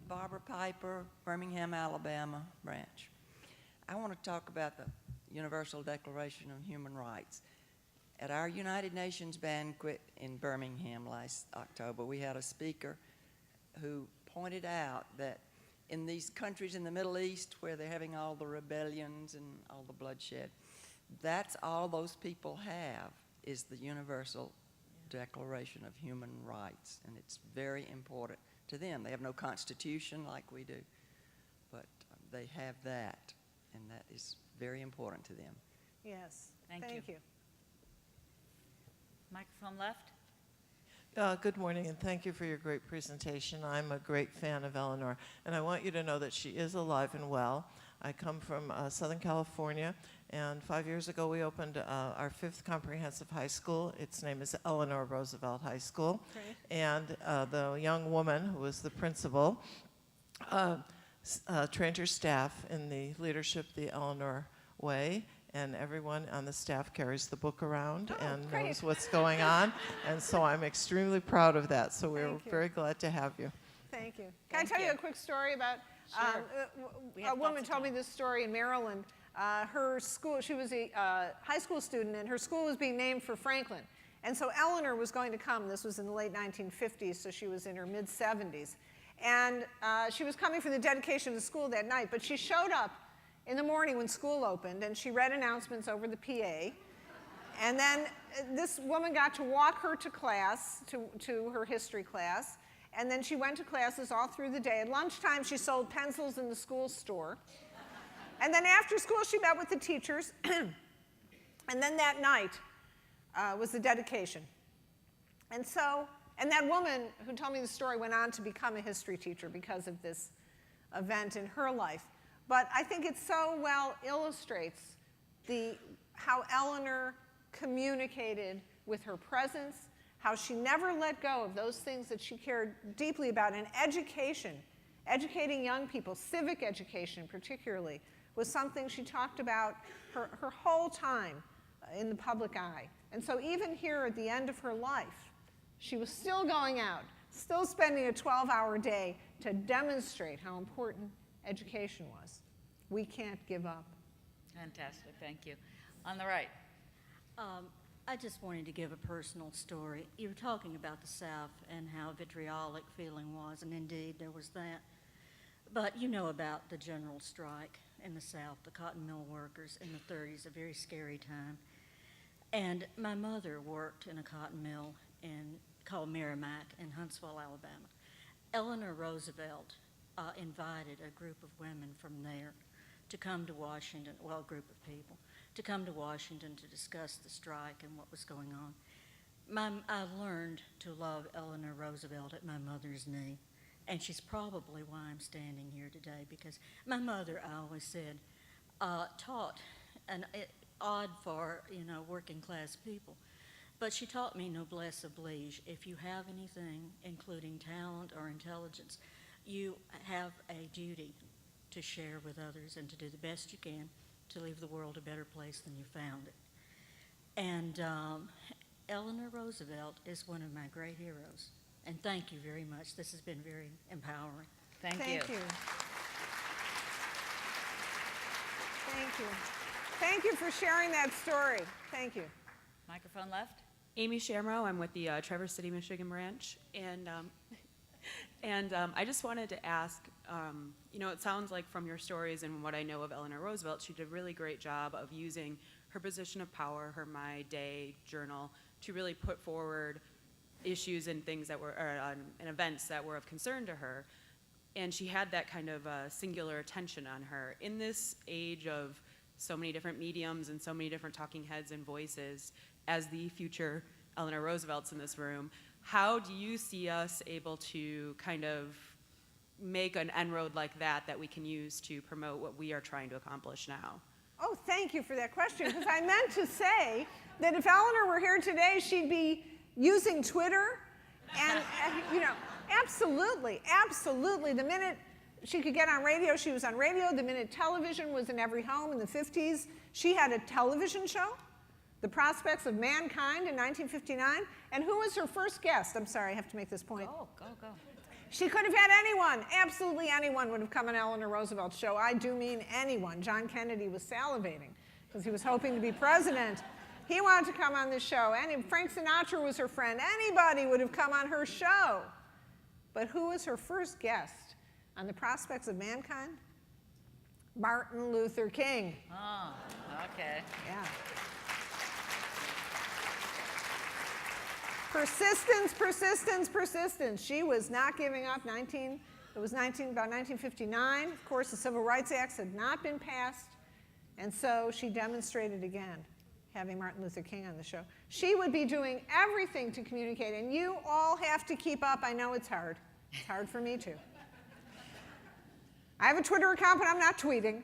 Barbara Piper, Birmingham, Alabama branch. I want to talk about the Universal Declaration of Human Rights. At our United Nations banquet in Birmingham last October, we had a speaker who pointed out that in these countries in the Middle East where they're having all the rebellions and all the bloodshed, that's all those people have is the Universal Declaration of Human Rights, and it's very important to them. They have no constitution like we do, but they have that, and that is very important to them. Yes. Thank you. Microphone left. Good morning, and thank you for your great presentation. I'm a great fan of Eleanor, and I want you to know that she is alive and well. I come from Southern California, and 5 years ago we opened our 5th comprehensive high school. Its name is Eleanor Roosevelt High School. Great. And the young woman who was the principal trained her staff in the leadership the Eleanor way, and everyone on the staff carries the book around and great. knows what's going on. And so I'm extremely proud of that. So we're Thank you. very glad to have you. Thank you. Can Thank I tell you you. a quick story about Sure. We have a woman lots of told me time. this story in Maryland. Her school, she was a high school student, and her school was being named for Franklin. And so Eleanor was going to come. This was in the late 1950s, so she was in her mid-70s. And she was coming for the dedication of the school that night, but she showed up in the morning when school opened, and she read announcements over the PA. And then this woman got to walk her to class, to her history class. And then she went to classes all through the day. At lunchtime, she sold pencils in the school store. And then after school, she met with the teachers. And then that night was the dedication. And that woman who told me the story went on to become a history teacher because of this event in her life. But I think it so well illustrates how Eleanor communicated with her presence, how she never let go of those things that she cared deeply about. And education, educating young people, civic education particularly, was something she talked about her whole time in the public eye. And so even here at the end of her life, she was still going out, still spending a 12-hour day to demonstrate how important education was. We can't give up. Fantastic. Thank you. On the right. I just wanted to give a personal story. You were talking about the South and how vitriolic feeling was, and indeed there was that. But you know about the general strike in the South, the cotton mill workers in the 30s, a very scary time. And my mother worked in a cotton mill called Merrimack in Huntsville, Alabama. Eleanor Roosevelt invited a group of women from there to come to Washington, well, a group of people, to come to Washington to discuss the strike and what was going on. I learned to love Eleanor Roosevelt at my mother's knee, and she's probably why I'm standing here today, because my mother, I always said, taught, and odd for, working class people, but she taught me noblesse oblige. If you have anything, including talent or intelligence, you have a duty to share with others and to do the best you can to leave the world a better place than you found it. And Eleanor Roosevelt is one of my great heroes. And thank you very much. This has been very empowering. Thank you. Thank you. Thank you. Thank you for sharing that story. Thank you. Microphone left. Amy Shamrow. I'm with the Traverse City, Michigan branch, and I just wanted to ask. It sounds like from your stories and what I know of Eleanor Roosevelt, she did a really great job of using her position of power, her My Day journal, to really put forward issues and things that were, and events that were of concern to her. And she had that kind of singular attention on her. In this age of so many different mediums and so many different talking heads and voices, as the future Eleanor Roosevelt's in this room, how do you see us able to kind of make an En-ROAD like that we can use to promote what we are trying to accomplish now? Oh, thank you for that question, because I meant to say that if Eleanor were here today, she'd be using Twitter, and you know, absolutely, absolutely. The minute she could get on radio, she was on radio. The minute television was in every home in the 50s, she had a television show, The Prospects of Mankind in 1959. And who was her first guest? I'm sorry, I have to make this point. Oh, go, go. She could have had anyone, absolutely anyone would have come on Eleanor Roosevelt's show. I do mean anyone. John Kennedy was salivating because he was hoping to be president. He wanted to come on this show. And Frank Sinatra was her friend. Anybody would have come on her show. But who was her first guest on The Prospects of Mankind? Martin Luther King. Oh, okay. Yeah. Persistence, persistence, persistence. She was not giving up. It was about 1959. Of course, the Civil Rights Act had not been passed, and so she demonstrated again, having Martin Luther King on the show. She would be doing everything to communicate, and you all have to keep up. I know it's hard. It's hard for me too. I have a Twitter account, but I'm not tweeting.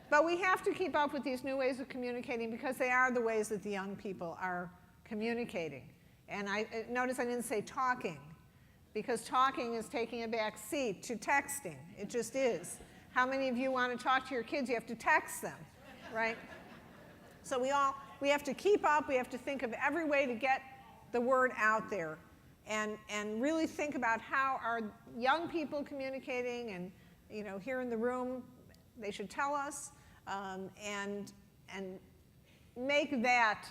But we have to keep up with these new ways of communicating because they are the ways that the young people are communicating. And notice I didn't say talking, because talking is taking a back seat to texting. It just is. How many of you want to talk to your kids? You have to text them, right? So we have to keep up. We have to think of every way to get the word out there, and really think about how are young people communicating. And you know, here in the room, they should tell us, and make that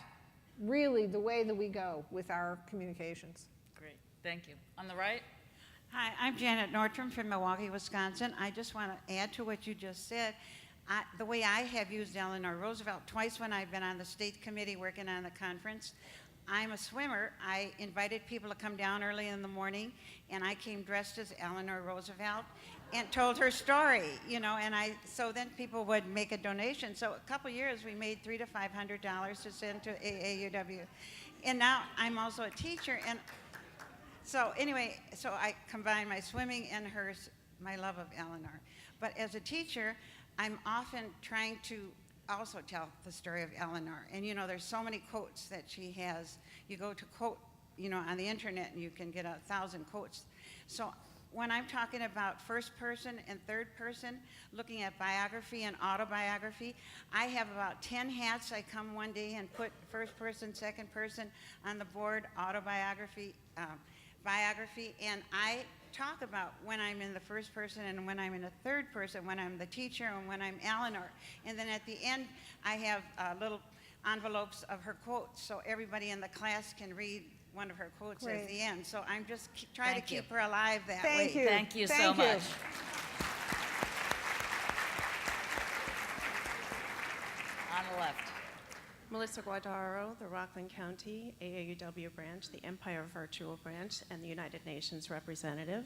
really the way that we go with our communications. Great, thank you. On the right? Hi, I'm Janet Nordstrom from Milwaukee, Wisconsin. I just want to add to what you just said. The way I have used Eleanor Roosevelt twice when I've been on the state committee working on the conference. I'm a swimmer. I invited people to come down early in the morning, and I came dressed as Eleanor Roosevelt and told her story, you know, and so then people would make a donation. So a couple years we made $300 to $500 to send to AAUW. And now I'm also a teacher, and so anyway, so I combine my swimming and my love of Eleanor. But as a teacher, I'm often trying to also tell the story of Eleanor. And you know, there's so many quotes that she has. You go to quote, you know, on the internet and you can get 1,000 quotes. So when I'm talking about first person and third person, looking at biography and autobiography, I have about 10 hats. I come one day and put first person, second person on the board, autobiography, biography, and I talk about when I'm in the first person and when I'm in the third person, when I'm the teacher and when I'm Eleanor. And then at the end, I have little envelopes of her quotes so everybody in the class can read one of her quotes at the end. So I'm just trying to keep her alive that way. Thank you. Thank you so much. On the left. Melissa Guadaro, the Rockland County AAUW branch, the Empire Virtual branch, and the United Nations representative.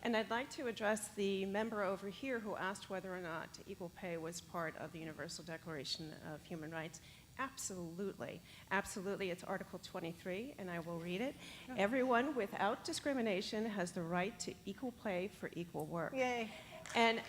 And I'd like to address the member over here who asked whether or not equal pay was part of the Universal Declaration of Human Rights. Absolutely. Absolutely. It's Article 23, and I will read it. Everyone without discrimination has the right to equal pay for equal work. Yay. And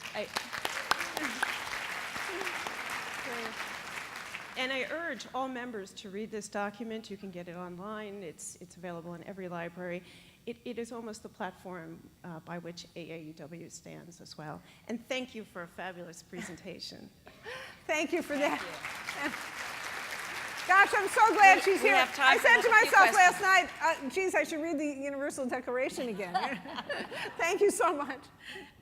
I urge all members to read this document. You can get it online. It's available in every library. It is almost the platform by which AAUW stands as well. And thank you for a fabulous presentation. Thank you for that. Gosh, I'm so glad she's here. I said to myself last night, geez, I should read the Universal Declaration again. Thank you so much.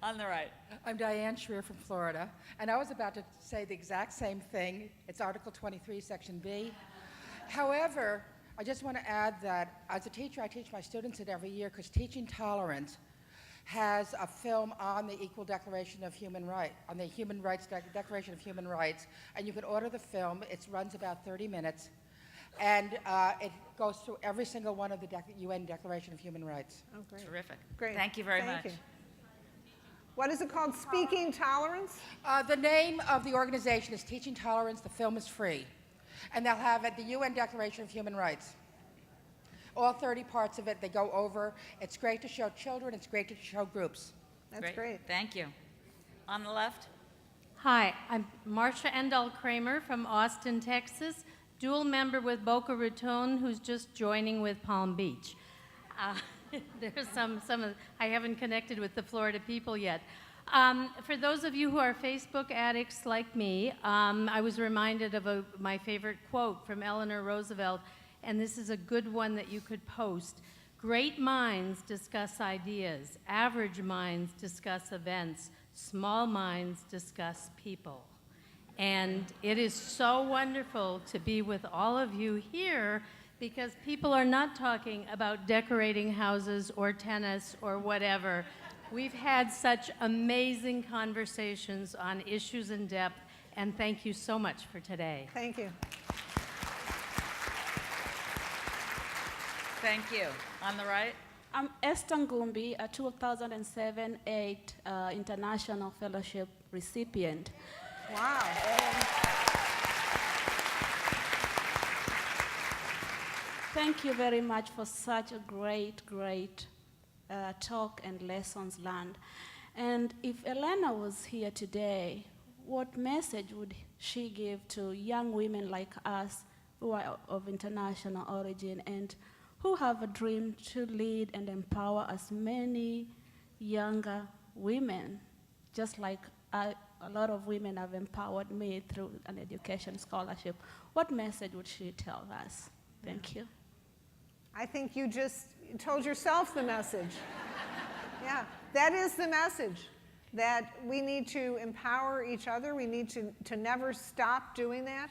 On the right. I'm Diane Schreer from Florida, and I was about to say the exact same thing. It's Article 23, Section B. However, I just want to add that as a teacher, I teach my students it every year because Teaching Tolerance has a film on the Equal Declaration of Human Rights, on the Human Rights Declaration of Human Rights, and you can order the film. It runs about 30 minutes, and it goes through every single one of the UN Declaration of Human Rights. Oh, great. Terrific. Great. Thank you very much. You. What is it called? Speaking Tolerance? The name of the organization is Teaching Tolerance. The film is free, and they'll have the UN Declaration of Human Rights. all 30 parts of it. They go over. It's great to show children. It's great to show groups. That's great. Thank you. On the left. Hi, I'm Marcia Endall Kramer from Austin, Texas, dual member with Boca Raton, who's just joining with Palm Beach. There's I haven't connected with the Florida people yet. For those of you who are Facebook addicts like me, I was reminded of my favorite quote from Eleanor Roosevelt, and this is a good one that you could post. Great minds discuss ideas, average minds discuss events, small minds discuss people. And it is so wonderful to be with all of you here because people are not talking about decorating houses or tennis or whatever. We've had such amazing conversations on issues in depth, and thank you so much for today. Thank you. Thank you. On the right. I'm Esther Ngumbi, a 2007-8 International Fellowship recipient. Wow. Thank you very much for such a great talk and lessons learned. And if Elena was here today, what message would she give to young women like us who are of international origin and who have a dream to lead and empower as many younger women, just like a lot of women have empowered me through an education scholarship? What message would she tell us? Thank you. I think you just told yourself the message. Yeah, that is the message, that we need to empower each other. We need to never stop doing that,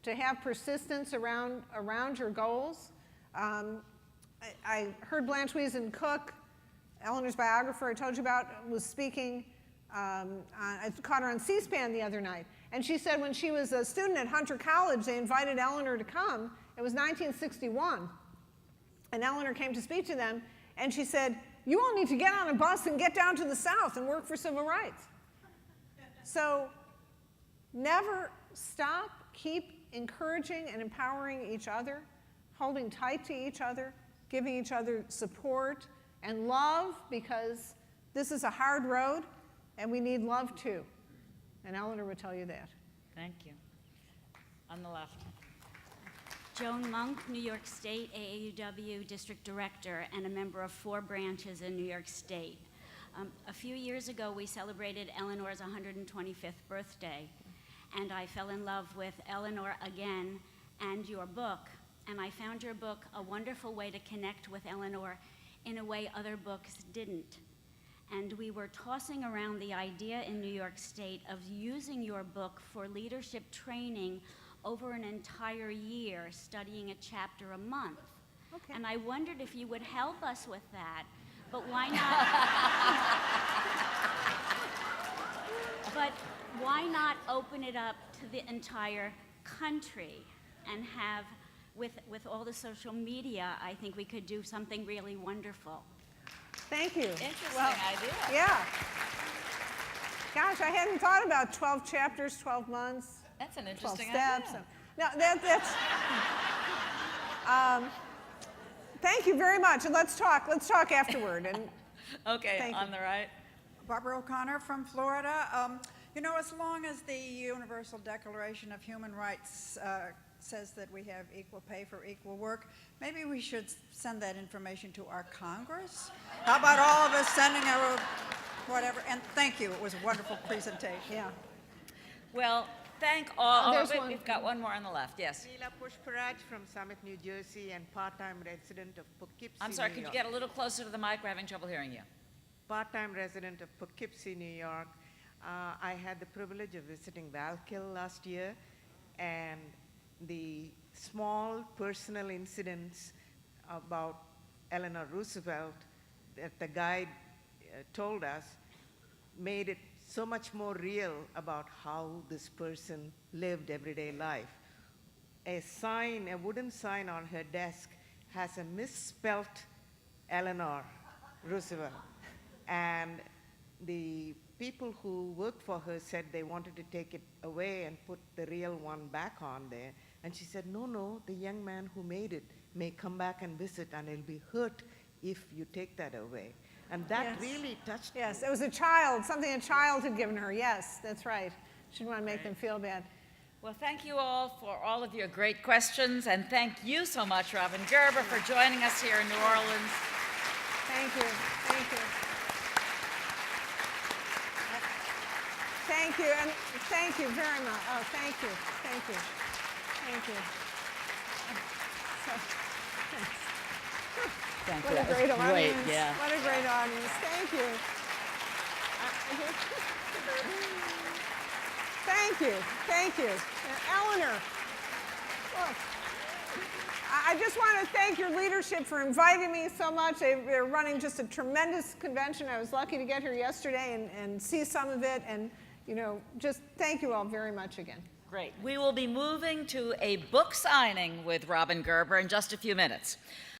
to have persistence around your goals. I heard Blanche Wiesen Cook, Eleanor's biographer I told you about, was speaking. I caught her on C-SPAN the other night. And she said when she was a student at Hunter College, they invited Eleanor to come. It was 1961. And Eleanor came to speak to them, and she said, "You all need to get on a bus and get down to the South and work for civil rights." So never stop. Keep encouraging and empowering each other, holding tight to each other, giving each other support and love, because this is a hard road, and we need love too. And Eleanor would tell you that. Thank you. On the left. Joan Monk, New York State AAUW District Director and a member of 4 branches in New York State. A few years ago, we celebrated Eleanor's 125th birthday, and I fell in love with Eleanor again and your book, and I found your book a wonderful way to connect with Eleanor in a way other books didn't. And we were tossing around the idea in New York State of using your book for leadership training over an entire year, studying a chapter a month. Okay. And I wondered if you would help us with that, but why not? But why not open it up to the entire country and have, with all the social media, I think we could do something really wonderful. Thank you. Interesting idea. Yeah. Gosh, I hadn't thought about 12 chapters, 12 months. That's an 12 interesting steps. idea. No, that's. Thank you very much, and let's talk afterward. And Okay, on the right. Barbara O'Connor from Florida. You know, as long as the Universal Declaration of Human Rights says that we have equal pay for equal work, maybe we should send that information to our Congress. How about all of us sending a whatever? And thank you. It was a wonderful presentation. Yeah. Well, thank all. There's wait, one. we've got one more on the left. Yes. Leela Pushparaj from Summit, New Jersey, and part-time resident of Poughkeepsie, I'm sorry, New could you York. get a little closer to the mic? We're having trouble hearing you. Part-time resident of Poughkeepsie, New York. I had the privilege of visiting Valkill last year, and the small personal incidents about Eleanor Roosevelt that the guide told us made it so much more real about how this person lived everyday life. A sign, a wooden sign on her desk has a misspelt Eleanor Roosevelt. And the people who worked for her said they wanted to take it away and put the real one back on there. And she said, no, the young man who made it may come back and visit, and it'll be hurt if you take that away. And that Yes. really touched me. Yes, it was a child, something a child had given her. Yes, that's right. She didn't want to make them feel bad. Well, thank you all for all of your great questions, and thank you so much, Robin Gerber, for joining us here in New Orleans. Thank you. Thank you. Thank you, and thank you very much. Oh, thank you. Thank you. Thank you. Thank What you. a That was great great, audience. yeah. What a great audience. Thank you. Thank you. Thank you. Eleanor. Well, I just want to thank your leadership for inviting me so much. They're running just a tremendous convention. I was lucky to get here yesterday and see some of it. And, you know, just thank you all very much again. Great. We will be moving to a book signing with Robin Gerber in just a few minutes.